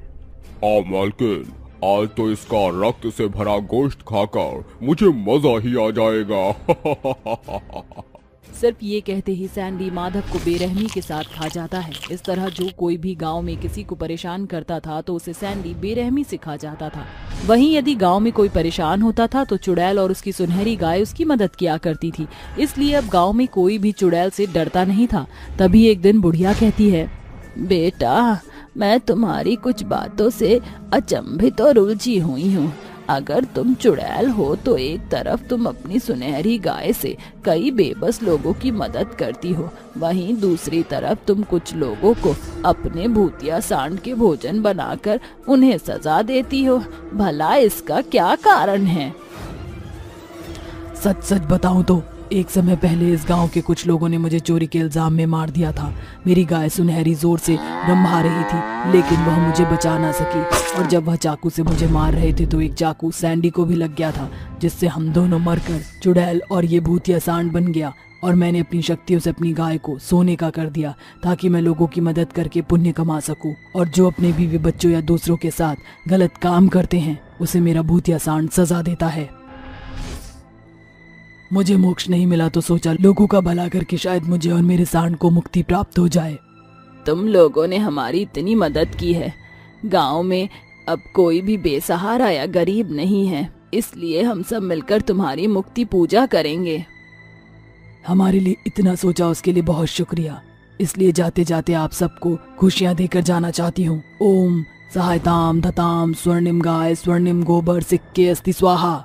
मालकिन, आज तो इसका रक्त से भरा गोश्त खाकर मुझे मजा ही आ जाएगा। सिर्फ ये कहते ही सैंडी माधव को बेरहमी के साथ खा जाता है। इस तरह जो कोई भी गांव में किसी को परेशान करता था तो उसे सैंडी बेरहमी से खा जाता था। वहीं यदि गांव में कोई परेशान होता था तो चुड़ैल और उसकी सुनहरी गाय उसकी मदद किया करती थी। इसलिए अब गांव में कोई भी चुड़ैल से डरता नहीं था। तभी एक दिन बुढ़िया कहती है, बेटा, मैं तुम्हारी कुछ बातों से अचंभित और उलझी हुई हूँ। अगर तुम चुड़ैल हो तो एक तरफ तुम अपनी सुनहरी गाय से कई बेबस लोगों की मदद करती हो, वहीं दूसरी तरफ तुम कुछ लोगों को अपने भूतिया सांड के भोजन बनाकर उन्हें सजा देती हो। भला इसका क्या कारण है? सच सच बताऊं तो एक समय पहले इस गांव के कुछ लोगों ने मुझे चोरी के इल्जाम में मार दिया था। मेरी गाय सुनहरी जोर से रंभा रही थी लेकिन वह मुझे बचा ना सकी, और जब वह चाकू से मुझे मार रहे थे तो एक चाकू सैंडी को भी लग गया था, जिससे हम दोनों मरकर चुड़ैल और ये भूतिया सांड बन गया। और मैंने अपनी शक्तियों से अपनी गाय को सोने का कर दिया ताकि मैं लोगों की मदद करके पुण्य कमा सकूं, और जो अपने बीवी बच्चों या दूसरों के साथ गलत काम करते हैं उसे मेरा भूतिया सांड सजा देता है। मुझे मोक्ष नहीं मिला तो सोचा लोगों का भला करके शायद मुझे और मेरे सांड को मुक्ति प्राप्त हो जाए। तुम लोगों ने हमारी इतनी मदद की है। गांव में अब कोई भी बेसहारा या गरीब नहीं है, इसलिए हम सब मिलकर तुम्हारी मुक्ति पूजा करेंगे। हमारे लिए इतना सोचा उसके लिए बहुत शुक्रिया। इसलिए जाते जाते आप सबको खुशियाँ देकर जाना चाहती हूँ। ओम सहायताम धताम स्वर्णिम गाय स्वर्णिम गोबर सिक्के अस्ति स्वाहा।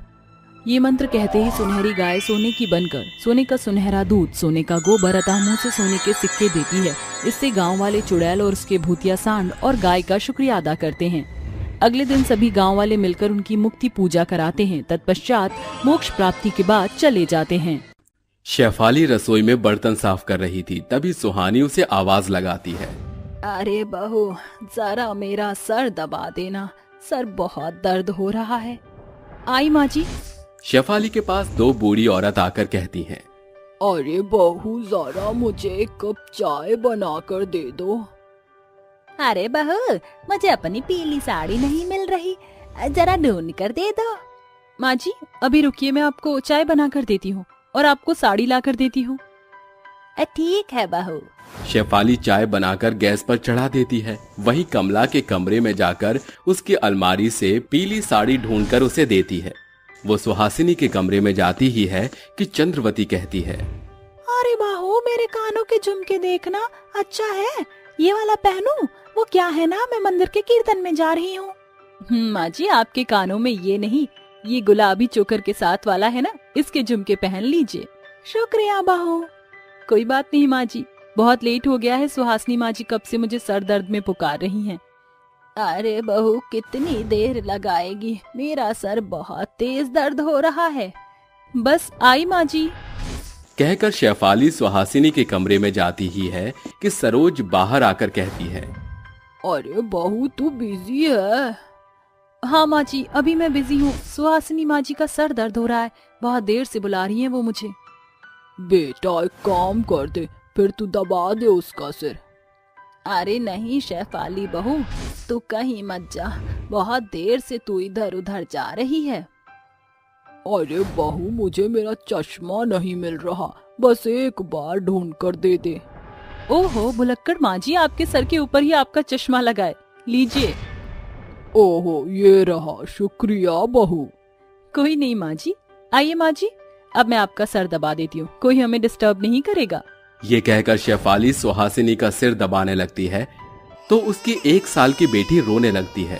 ये मंत्र कहते ही सुनहरी गाय सोने की बनकर सोने का सुनहरा दूध, सोने का गोबर अतः मुंह से सोने के सिक्के देती है। इससे गांव वाले चुड़ैल और उसके भूतिया सांड और गाय का शुक्रिया अदा करते हैं। अगले दिन सभी गांव वाले मिलकर उनकी मुक्ति पूजा कराते हैं। तत्पश्चात मोक्ष प्राप्ति के बाद चले जाते हैं। शेफाली रसोई में बर्तन साफ कर रही थी, तभी सुहानी उसे आवाज लगाती है, अरे बहू, जरा मेरा सर दबा देना, सर बहुत दर्द हो रहा है। आई माँ जी। शेफाली के पास दो बूढ़ी औरत आकर कहती हैं, अरे बहू, जरा मुझे एक कप चाय बना कर दे दो। अरे बहू, मुझे अपनी पीली साड़ी नहीं मिल रही, जरा ढूंढ कर दे दो। माँ जी, अभी रुकिए, मैं आपको चाय बना कर देती हूँ और आपको साड़ी ला कर देती हूँ। ठीक है बहू। शेफाली चाय बनाकर गैस पर चढ़ा देती है। वहीं कमला के कमरे में जाकर उसकी अलमारी से पीली साड़ी ढूंढकर उसे देती है। वो सुहासिनी के कमरे में जाती ही है कि चंद्रवती कहती है, अरे बहू, मेरे कानों के झुमके देखना, अच्छा है, ये वाला पहनूं? वो क्या है ना, मैं मंदिर के कीर्तन में जा रही हूँ। माँ जी, आपके कानों में ये नहीं, ये गुलाबी चोकर के साथ वाला है ना, इसके झुमके पहन लीजिए। शुक्रिया बहू। कोई बात नहीं माँ जी, बहुत लेट हो गया है। सुहासिनी माँ जी कब से मुझे सर दर्द में पुकार रही हैं। अरे बहू, कितनी देर लगाएगी, मेरा सर बहुत तेज दर्द हो रहा है। बस आई माँ जी। कहकर शेफाली सुहासिनी के कमरे में जाती ही है कि सरोज बाहर आकर कहती है, अरे बहू, तू बिजी है? हाँ माँ जी, अभी मैं बिजी हूँ। सुहासिनी माँ जी का सर दर्द हो रहा है, बहुत देर से बुला रही हैं वो मुझे। बेटा, एक काम कर दे, फिर तू दबा दे उसका सिर। अरे नहीं शेफाली बहू, तू कहीं मत जा, बहुत देर से तू इधर उधर जा रही है। अरे बहू, मुझे मेरा चश्मा नहीं मिल रहा, बस एक बार ढूंढ कर दे दे। ओहो भुलक्कड़ माँ जी, आपके सर के ऊपर ही आपका चश्मा लगा है, लीजिए। ओहो, ये रहा, शुक्रिया बहू। कोई नहीं माँ जी। आइए माँ जी, अब मैं आपका सर दबा देती हूँ, कोई हमें डिस्टर्ब नहीं करेगा। ये कहकर शेफाली सुहासिनी का सिर दबाने लगती है तो उसकी 1 साल की बेटी रोने लगती है।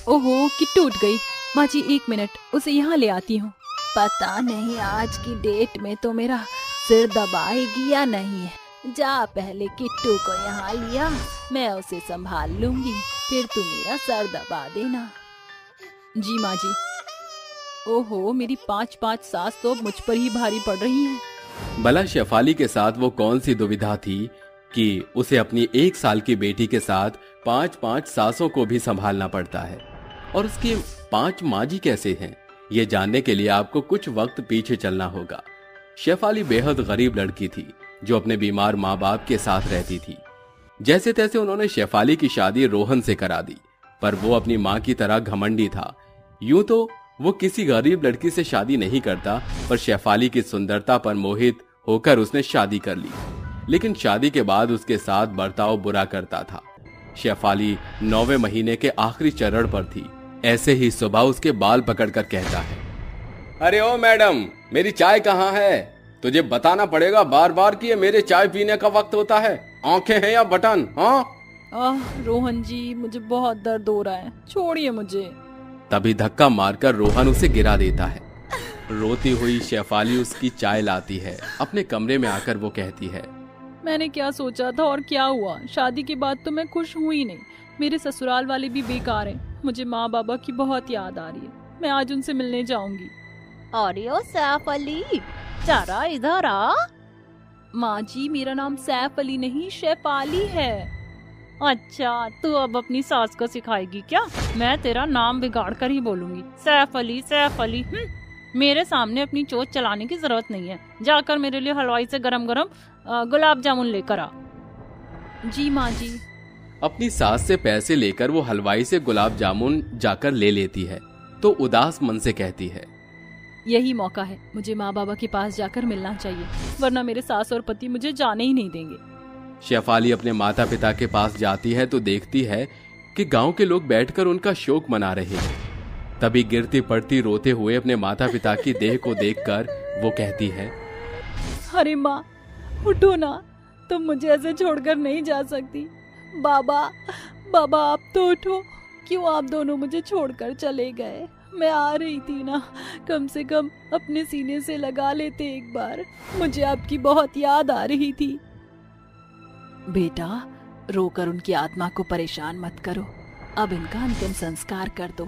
ओहो, कि टूट गई। माँ जी, 1 मिनट, उसे यहाँ ले आती हूँ। पता नहीं आज की डेट में तो मेरा सिर दबाएगी या नहीं, जा पहले किट्टू को यहाँ लिया, मैं उसे संभाल लूंगी, फिर तू मेरा सर दबा देना। जी माँ जी। ओहो, मेरी 5-5 सास तो अब मुझ पर ही भारी पड़ रही हैं। भला शेफाली के साथ वो कौन सी दुविधा थी कि उसे अपनी 1 साल की बेटी के साथ 5-5 सासों को भी संभालना पड़ता है। और उसकी 5 माजी कैसे हैं, ये जानने के लिए आपको कुछ वक्त पीछे चलना होगा। शेफाली बेहद गरीब लड़की थी जो अपने बीमार माँ बाप के साथ रहती थी। जैसे तैसे उन्होंने शेफाली की शादी रोहन से करा दी, पर वो अपनी माँ की तरह घमंडी था। यूं तो वो किसी गरीब लड़की से शादी नहीं करता, पर शेफाली की सुंदरता पर मोहित होकर उसने शादी कर ली। लेकिन शादी के बाद उसके साथ बर्ताव बुरा करता था। शेफाली 9वें महीने के आखिरी चरण पर थी। ऐसे ही सुबह उसके बाल पकड़कर कहता है, अरे ओ मैडम, मेरी चाय कहाँ है? तुझे बताना पड़ेगा बार बार कि ये मेरे चाय पीने का वक्त होता है। आंखें हैं या बटन? हाँ। रोहन जी, मुझे बहुत दर्द हो रहा है, छोड़िए मुझे। तभी धक्का मारकर रोहन उसे गिरा देता है। रोती हुई शेफाली उसकी चाय लाती है। अपने कमरे में आकर वो कहती है, मैंने क्या सोचा था और क्या हुआ? शादी के बाद तो मैं खुश हुई नहीं। मेरे ससुराल वाले भी बेकार हैं। मुझे माँ बाबा की बहुत याद आ रही है। मैं आज उनसे मिलने जाऊंगी। अरे ओ सैफ अली, जरा इधर आ। माँ जी, मेरा नाम सैफ अली नहीं शेफाली है। अच्छा, तू अब अपनी सास को सिखाएगी क्या? मैं तेरा नाम बिगाड़ कर ही बोलूंगी, सैफ अली सैफ अली। मेरे सामने अपनी चोट चलाने की जरूरत नहीं है। जाकर मेरे लिए हलवाई से गरम गरम गुलाब जामुन लेकर आ। जी माँ जी। अपनी सास से पैसे लेकर वो हलवाई से गुलाब जामुन जाकर ले लेती है तो उदास मन से कहती है, यही मौका है, मुझे माँ बाबा के पास जाकर मिलना चाहिए, वरना मेरे सास और पति मुझे जाने ही नहीं देंगे। शेफाली अपने माता पिता के पास जाती है तो देखती है कि गांव के लोग बैठकर उनका शोक मना रहे हैं। तभी गिरती पड़ती रोते हुए अपने माता पिता की देह को देखकर वो कहती है, अरे माँ, उठो ना, तुम मुझे ऐसे छोड़कर नहीं जा सकती। बाबा, बाबा आप तो उठो। क्यों आप दोनों मुझे छोड़कर चले गए? मैं आ रही थी ना, कम से कम अपने सीने से लगा लेते एक बार। मुझे आपकी बहुत याद आ रही थी। बेटा, रोकर उनकी आत्मा को परेशान मत करो। अब इनका अंतिम संस्कार कर दो।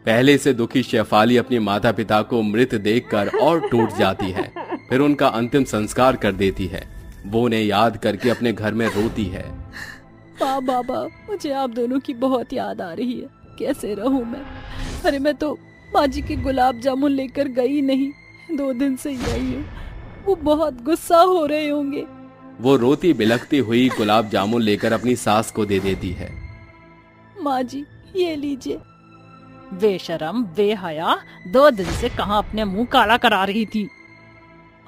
पहले से दुखी शेफाली अपने माता पिता को मृत देखकर और टूट जाती है। फिर उनका अंतिम संस्कार कर देती है। वो उन्हें याद करके अपने घर में रोती है। बाबा, मुझे आप दोनों की बहुत याद आ रही है। कैसे रहूं मैं? अरे मैं तो बाजी के गुलाब जामुन लेकर गई नहीं, 2 दिन से यही हूँ। वो बहुत गुस्सा हो रहे होंगे। वो रोती बिलखती हुई गुलाब जामुन लेकर अपनी सास को दे देती है। माँ जी, ये लीजिए। बेशरम बेहया, 2 दिन से कहाँ अपने मुंह काला करा रही थी?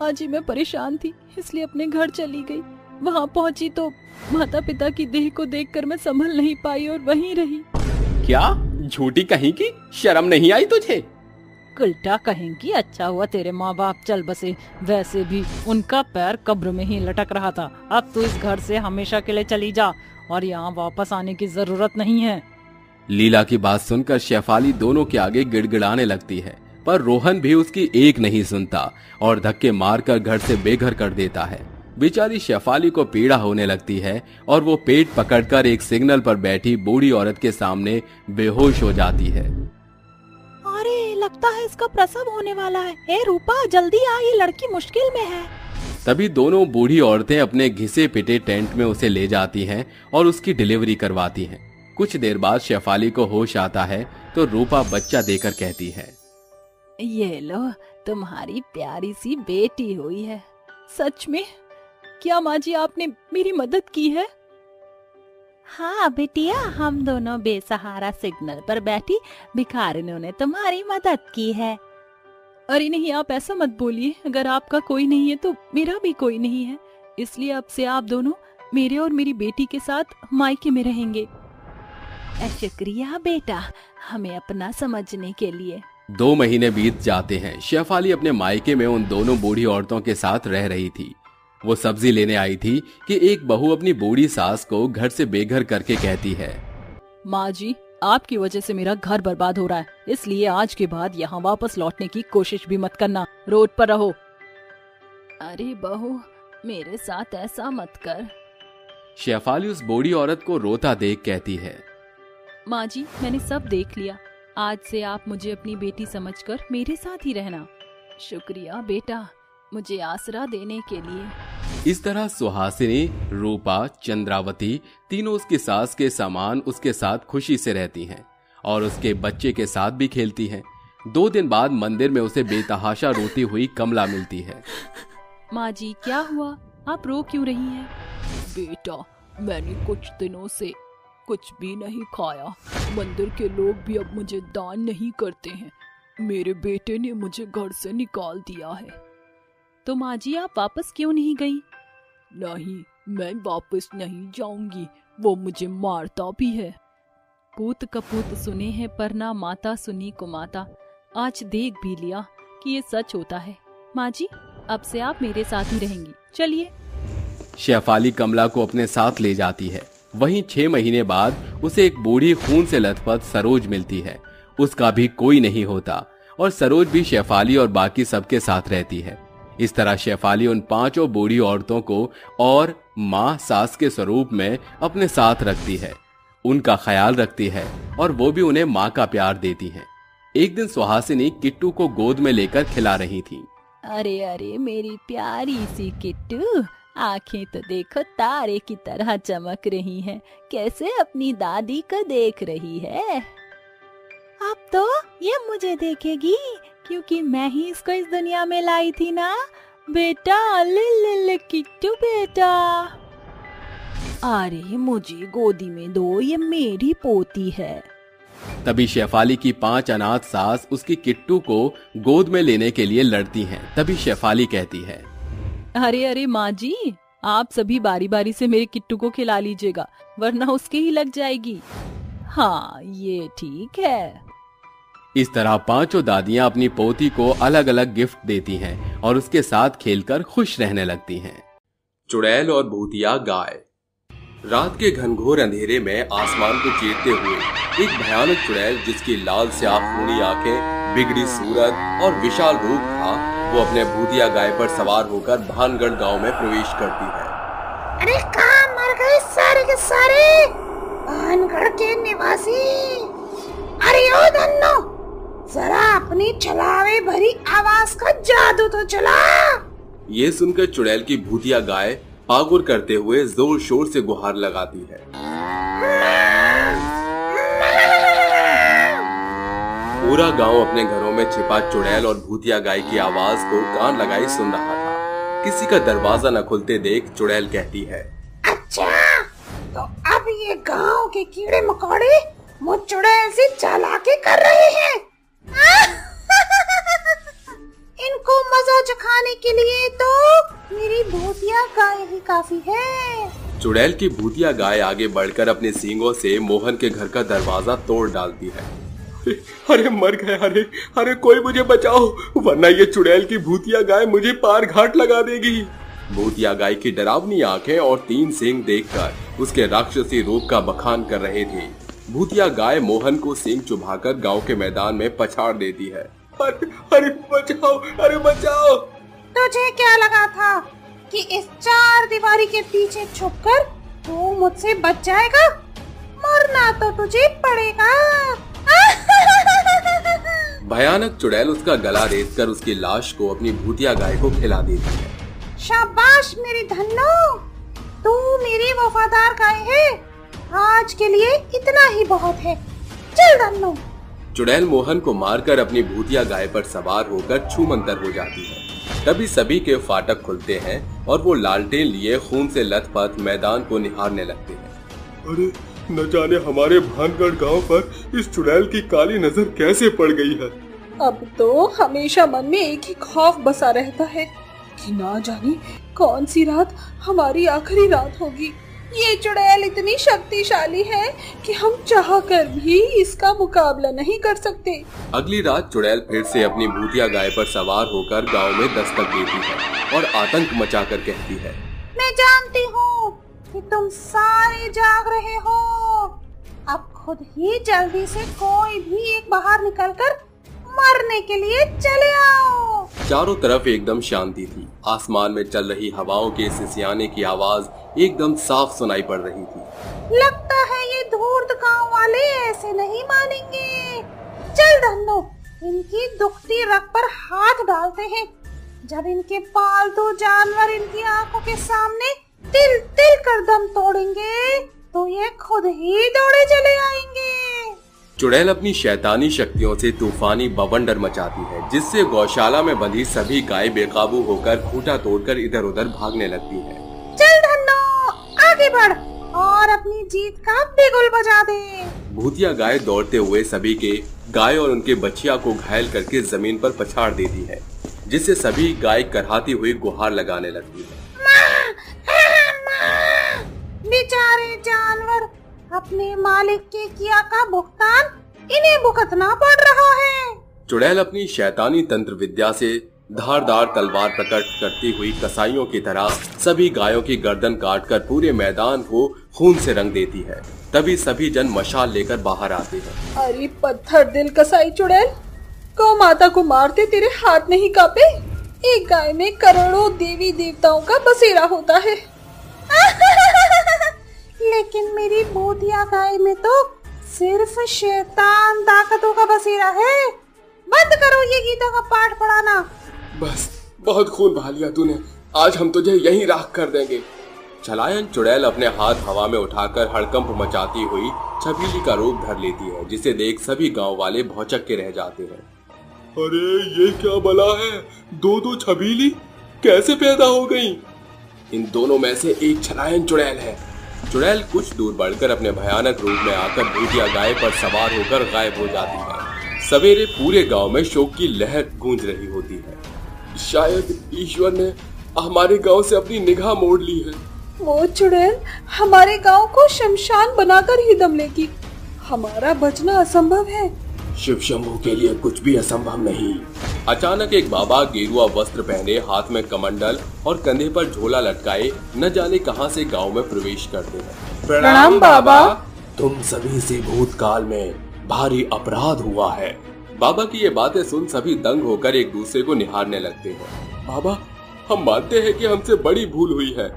आज ही मैं परेशान थी, इसलिए अपने घर चली गई। वहाँ पहुँची तो माता पिता की देह को देखकर मैं संभल नहीं पाई और वहीं रही। क्या झूठी कहीं की? शर्म नहीं आई तुझे? उल्टा कहेंगी। अच्छा हुआ तेरे माँ बाप चल बसे, वैसे भी उनका पैर कब्र में ही लटक रहा था। अब तू इस घर से हमेशा के लिए चली जा और यहाँ वापस आने की जरूरत नहीं है। लीला की बात सुनकर शेफाली दोनों के आगे गिड़गिड़ाने लगती है, पर रोहन भी उसकी एक नहीं सुनता और धक्के मारकर घर से बेघर कर देता है। बेचारी शेफाली को पीड़ा होने लगती है और वो पेट पकड़कर एक सिग्नल पर बैठी बूढ़ी औरत के सामने बेहोश हो जाती है। अरे, लगता है इसका प्रसव होने वाला है। ए रूपा, जल्दी आ, ये लड़की मुश्किल में है। तभी दोनों बूढ़ी औरतें अपने घिसे पिटे टेंट में उसे ले जाती हैं और उसकी डिलीवरी करवाती हैं। कुछ देर बाद शेफाली को होश आता है तो रूपा बच्चा देकर कहती है, ये लो, तुम्हारी प्यारी सी बेटी हुई है। सच में? क्या माँ जी, आपने मेरी मदद की है? हाँ बेटिया, हम दोनों बेसहारा सिग्नल पर बैठी भिखारिनों ने तुम्हारी मदद की है। अरे नहीं, आप ऐसा मत बोलिए। अगर आपका कोई नहीं है तो मेरा भी कोई नहीं है, इसलिए अब से आप दोनों मेरे और मेरी बेटी के साथ मायके में रहेंगे। शुक्रिया बेटा, हमें अपना समझने के लिए। 2 महीने बीत जाते हैं। शेफाली अपने मायके में उन दोनों बूढ़ी औरतों के साथ रह रही थी। वो सब्जी लेने आई थी कि एक बहू अपनी बूढ़ी सास को घर से बेघर करके कहती है, माँ जी, आपकी वजह से मेरा घर बर्बाद हो रहा है, इसलिए आज के बाद यहाँ वापस लौटने की कोशिश भी मत करना। रोड पर रहो। अरे बहू, मेरे साथ ऐसा मत कर। शेफाली उस बूढ़ी औरत को रोता देख कहती है, माँ जी, मैंने सब देख लिया। आज से आप मुझे अपनी बेटी समझकर मेरे साथ ही रहना। शुक्रिया बेटा, मुझे आसरा देने के लिए। इस तरह सुहासिनी, रूपा, चंद्रावती तीनों उसकी सास के समान उसके साथ खुशी से रहती हैं और उसके बच्चे के साथ भी खेलती हैं। 2 दिन बाद मंदिर में उसे बेतहाशा रोती हुई कमला मिलती है। माँ जी, क्या हुआ? आप रो क्यों रही हैं? बेटा, मैंने कुछ दिनों से कुछ भी नहीं खाया। मंदिर के लोग भी अब मुझे दान नहीं करते हैं। मेरे बेटे ने मुझे घर से निकाल दिया है। तो माँ जी, आप वापस क्यों नहीं गई? नहीं, मैं वापस नहीं जाऊंगी। वो मुझे मारता भी है। पूत कपूत सुने हैं पर ना माता सुनी को माता। आज देख भी लिया कि ये सच होता है। माँ जी, अब से आप मेरे साथ ही रहेंगी। चलिए। शेफाली कमला को अपने साथ ले जाती है। वहीं 6 महीने बाद उसे एक बूढ़ी खून से लथपथ सरोज मिलती है। उसका भी कोई नहीं होता और सरोज भी शेफाली और बाकी सबके साथ रहती है। इस तरह शेफाली उन 5 बूढ़ी औरतों को और माँ सास के स्वरूप में अपने साथ रखती है, उनका ख्याल रखती है और वो भी उन्हें माँ का प्यार देती है। एक दिन सुहासिनी किट्टू को गोद में लेकर खिला रही थी। अरे अरे मेरी प्यारी सी किट्टू, आंखें तो देखो तारे की तरह चमक रही हैं। कैसे अपनी दादी को देख रही है? अब तो ये मुझे देखेगी क्योंकि मैं ही इसको इस दुनिया में लाई थी ना। बेटा, ले किट्टू बेटा। अरे मुझे गोदी में दो, ये मेरी पोती है। तभी शेफाली की 5 अनाथ सास उसकी किट्टू को गोद में लेने के लिए लड़ती हैं। तभी शेफाली कहती है, अरे अरे माँ जी, आप सभी बारी बारी से मेरे किट्टू को खिला लीजिएगा, वरना उसके ही लग जाएगी। हाँ, ये ठीक है। इस तरह 5 दादियां अपनी पोती को अलग अलग गिफ्ट देती हैं और उसके साथ खेलकर खुश रहने लगती हैं। चुड़ैल और भूतिया गाय। रात के घनघोर अंधेरे में आसमान को चीरते हुए एक भयानक चुड़ैल, जिसकी लाल स्याह खूनी आंखें, बिगड़ी सूरत और विशाल रूप था, वो अपने भूतिया गाय पर सवार होकर भानगढ़ गांव में प्रवेश करती है। अरे कहाँ मर गए सारे के सारे भानगढ़ के निवासी? अरे ओ धन्नो, जरा अपनी छलावे भरी आवाज का जादू तो चला। ये सुनकर चुड़ैल की भूतिया गाय पागुर करते हुए जोर शोर से गुहार लगाती है। पूरा गांव अपने घरों में छिपा चुड़ैल और भूतिया गाय की आवाज को कान लगाए सुन रहा था। किसी का दरवाजा न खुलते देख चुड़ैल कहती है, अच्छा, तो अब ये गांव के कीड़े मकोड़े मुझ चुड़ैल से चालाकी कर रहे हैं। इनको मजा चखाने के लिए तो मेरी भूतिया गाय ही काफी है। चुड़ैल की भूतिया गाय आगे बढ़कर अपने सींगों से मोहन के घर का दरवाजा तोड़ डालती है। अरे मर गए, अरे कोई मुझे बचाओ, वरना ये चुड़ैल की भूतिया गाय मुझे पार घाट लगा देगी। भूतिया गाय की डरावनी आंखें और 3 सींग देखकर उसके राक्षसी रूप का बखान कर रहे थे। भूतिया गाय मोहन को सींग चुभाकर गांव के मैदान में पछाड़ देती है। अरे बचाओ, अरे बचाओ। तुझे क्या लगा था कि इस 4 दीवारी के पीछे छुपकर तू मुझसे बच जाएगा? मरना तो तुझे पड़ेगा। भयानक चुड़ैल उसका गला रेतकर उसकी लाश को अपनी भूतिया गाय को खिला देती है। शाबाश मेरी धन्नो, तू मेरी वफादार गाय है। आज के लिए इतना ही बहुत है। चल धन्नो। चुड़ैल मोहन को मारकर अपनी भूतिया गाय पर सवार होकर छूमंतर हो जाती है। तभी सभी के फाटक खुलते हैं और वो लालटेन लिए खून से लथपथ मैदान को निहारने लगते हैं। अरे न जाने हमारे भानगढ़ गांव पर इस चुड़ैल की काली नजर कैसे पड़ गई है। अब तो हमेशा मन में एक ही खौफ बसा रहता है कि ना जाने कौन सी रात हमारी आखिरी रात होगी। ये चुड़ैल इतनी शक्तिशाली है कि हम चाहकर भी इसका मुकाबला नहीं कर सकते। अगली रात चुड़ैल फिर से अपनी भूतिया गाय पर सवार होकर गांव में दस्तक देती है और आतंक मचाकर कहती है, मैं जानती हूँ कि तुम सारे जाग रहे हो। अब खुद ही जल्दी से कोई भी एक बाहर निकलकर मरने के लिए चले आओ। चारों तरफ एकदम शांति थी। आसमान में चल रही हवाओं के सिसयाने की आवाज एकदम साफ सुनाई पड़ रही थी। लगता है ये धूर्त गांव वाले ऐसे नहीं मानेंगे। चल धन्नो, इनकी दुखती रग पर हाथ डालते हैं। जब इनके पालतू जानवर इनकी आंखों के सामने तिल तिल कर दम तोड़ेंगे तो ये खुद ही दौड़े चले आएंगे। चुड़ैल अपनी शैतानी शक्तियों से तूफानी बवंडर मचाती है, जिससे गौशाला में बंधी सभी गाय बेकाबू होकर खूंटा तोड़कर इधर उधर भागने लगती है। चल धन्नो, आगे बढ़ और अपनी जीत का बिगुल बजा दे। भूतिया गाय दौड़ते हुए सभी के गाय और उनके बच्चिया को घायल करके जमीन पर पछाड़ देती है, जिससे सभी गाय करहाती हुई गुहार लगाने लगती है। बेचारे जानवर, अपने मालिक के किया का भुगतान इन्हें भुगतना पड़ रहा है। चुड़ैल अपनी शैतानी तंत्र विद्या से धारदार तलवार प्रकट करती हुई कसाईयों की तरह सभी गायों की गर्दन काटकर पूरे मैदान को खून से रंग देती है। तभी सभी जन मशाल लेकर बाहर आते हैं। अरे पत्थर दिल कसाई चुड़ैल, गौ माता को मारते तेरे हाथ नहीं कांपे? एक गाय में करोड़ों देवी देवताओं का बसेरा होता है। लेकिन मेरी भूतिया गाय में तो सिर्फ शैतान ताकतों का बसेरा है। बंद करो ये गीतों का पाठ पढ़ाना। बस, बहुत खून बहा लिया तूने, आज हम तुझे यहीं राख कर देंगे। चलायन चुड़ैल अपने हाथ हवा में उठाकर हड़कंप मचाती हुई छबीली का रूप धर लेती है, जिसे देख सभी गांव वाले भौचक के रह जाते हैं। अरे ये क्या बला है, दो छबीली कैसे पैदा हो गई? इन दोनों में से एक छलायन चुड़ैल है। चुड़ैल कुछ दूर बढ़कर अपने भयानक रूप में आकर भूतिया गाय पर सवार होकर गायब हो जाती है। सवेरे पूरे गांव में शोक की लहर गूंज रही होती है। शायद ईश्वर ने हमारे गांव से अपनी निगाह मोड़ ली है। वो चुड़ैल हमारे गांव को शमशान बनाकर ही दम लेगी। हमारा बचना असंभव है। शिव शंभू के लिए कुछ भी असंभव नहीं। अचानक एक बाबा गेरुआ वस्त्र पहने, हाथ में कमंडल और कंधे पर झोला लटकाए न जाने कहां से गांव में प्रवेश करते हैं। प्रणाम बाबा। तुम सभी से भूतकाल में भारी अपराध हुआ है। बाबा की ये बातें सुन सभी दंग होकर एक दूसरे को निहारने लगते हैं। बाबा, हम मानते हैं कि हमसे बड़ी भूल हुई है,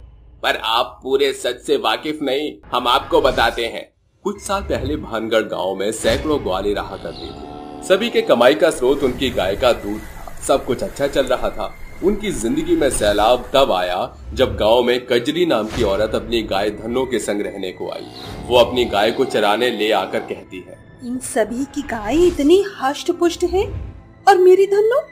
पर आप पूरे सच से वाकिफ नहीं, हम आपको बताते हैं। कुछ साल पहले भानगढ़ गांव में सैकड़ों ग्वाले रहा करते थे। सभी के कमाई का स्रोत उनकी गाय का दूध था। सब कुछ अच्छा चल रहा था। उनकी जिंदगी में सैलाब तब आया जब गांव में कजरी नाम की औरत अपनी गाय धन्नो के संग रहने को आई। वो अपनी गाय को चराने ले आकर कहती है, इन सभी की गाय इतनी हष्ट पुष्ट है और मेरी धन्नो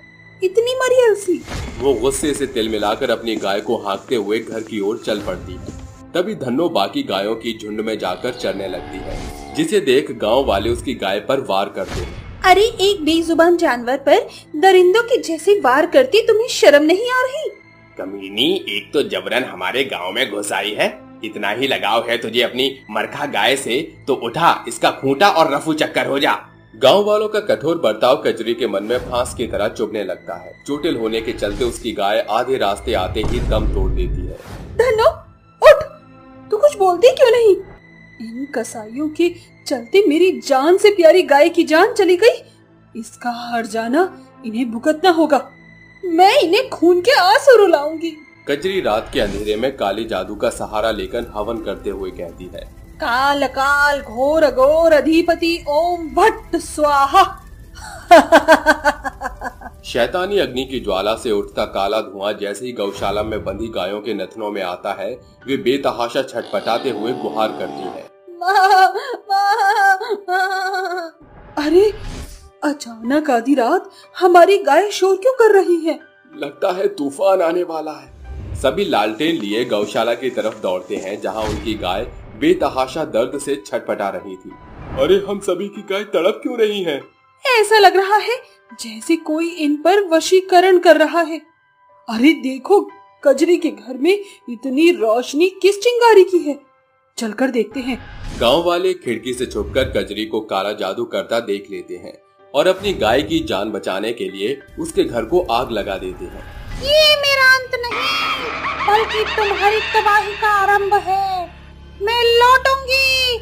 इतनी मरियल सी। वो गुस्से से तिल मिलाकर अपनी गाय को हाँकते हुए घर की ओर चल पड़ती है। तभी धन्नो बाकी गायों की झुंड में जाकर चरने लगती है, जिसे देख गांव वाले उसकी गाय पर वार करते हैं। अरे एक बेजुबान जानवर पर दरिंदों के जैसे वार करती तुम्हें शर्म नहीं आ रही? कमीनी, एक तो जबरन हमारे गांव में घुस आई है, इतना ही लगाव है तुझे अपनी मरखा गाय से तो उठा इसका खूंटा और रफू चक्कर हो जा। गांव वालों का कठोर बर्ताव कजरी के मन में फांस की तरह चुभने लगता है। चोटिल होने के चलते उसकी गाय आधे रास्ते आते ही दम तोड़ देती है। धन्नो उठ, तू कुछ बोलती क्यों नहीं? इन कसाईयों के चलते मेरी जान से प्यारी गाय की जान चली गई। इसका हर जाना इन्हें भुगतना होगा। मैं इन्हें खून के आंसू रुलाऊंगी। कजरी रात के अंधेरे में काली जादू का सहारा लेकर हवन करते हुए कहती है, काल काल घोर अघोर अधिपति ओम भट्ट स्वाहा। शैतानी अग्नि की ज्वाला से उठता काला धुआं जैसे ही गौशाला में बंधी गायों के नथनों में आता है, वे बेतहाशा छटपटाते हुए गुहार करती है। अरे अचानक आधी रात हमारी गाय शोर क्यों कर रही है? लगता है तूफान आने वाला है। सभी लालटेन लिए गौशाला की तरफ दौड़ते हैं, जहां उनकी गाय बेतहाशा दर्द से छटपटा रही थी। अरे हम सभी की गाय तड़प क्यों रही है? ऐसा लग रहा है जैसे कोई इन पर वशीकरण कर रहा है। अरे देखो, कजरी के घर में इतनी रोशनी किस चिंगारी की है? चलकर देखते हैं। गांव वाले खिड़की से छुपकर कजरी को काला जादू करता देख लेते हैं और अपनी गाय की जान बचाने के लिए उसके घर को आग लगा देते हैं। ये मेरा अंत नहीं, बल्कि तुम्हारी तबाही का आरंभ है। मैं लौटूंगी।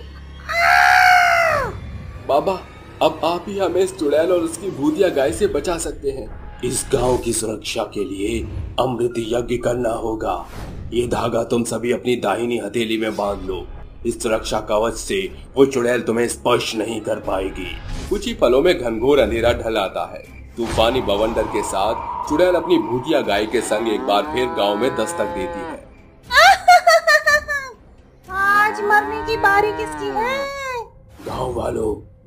बाबा, अब आप ही हमें इस चुड़ैल और उसकी भूतिया गाय से बचा सकते हैं। इस गांव की सुरक्षा के लिए अमृत यज्ञ करना होगा। ये धागा तुम सभी अपनी दाहिनी हथेली में बांध लो। इस सुरक्षा कवच से वो चुड़ैल तुम्हें स्पर्श नहीं कर पाएगी। कुछ ही पलों में घनघोर अंधेरा ढल आता है। तूफानी बवंडर के साथ चुड़ैल अपनी भूतिया गाय के संग एक बार फिर गांव में दस्तक देती है। आज मरने की बारी किसकी है?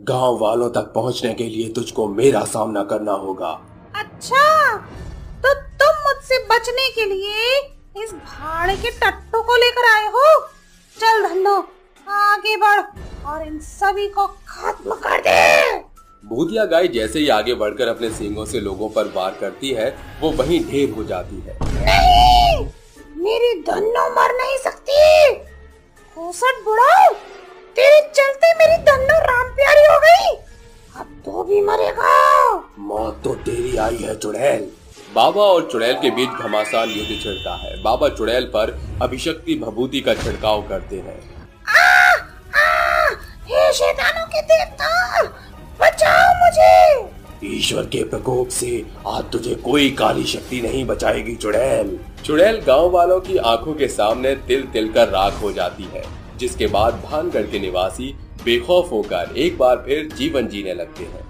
गांव वालों तक पहुंचने के लिए तुझको मेरा सामना करना होगा। अच्छा, तो तुम मुझसे बचने के लिए इस भाड़े के टट्टू को लेकर आए हो? चल धन्नो, आगे बढ़ और इन सभी को खत्म कर दे। भूतिया गाय जैसे ही आगे बढ़कर अपने सींगों से लोगों पर वार करती है, वो वहीं ढेर हो जाती है। नहीं, मेरी धन्नो मर नहीं सकती। खोसट बुढ़ा, तेरे चलते मेरी धन्नो राम प्यारी हो गई। अब तो भी मरेगा। मौत तो तेरी आई है चुड़ैल। बाबा और चुड़ैल के बीच घमासान युद्ध छिड़ता है। बाबा चुड़ैल पर अभिशक्ति भभूति का छिड़काव करते हैं। हे शैतानों के देवता, बचाओ मुझे। ईश्वर के प्रकोप से आज तुझे कोई काली शक्ति नहीं बचाएगी चुड़ैल। चुड़ैल गांव वालों की आंखों के सामने तिल तिल कर राख हो जाती है, जिसके बाद भानगढ़ के निवासी बेखौफ होकर एक बार फिर जीवन जीने लगते हैं।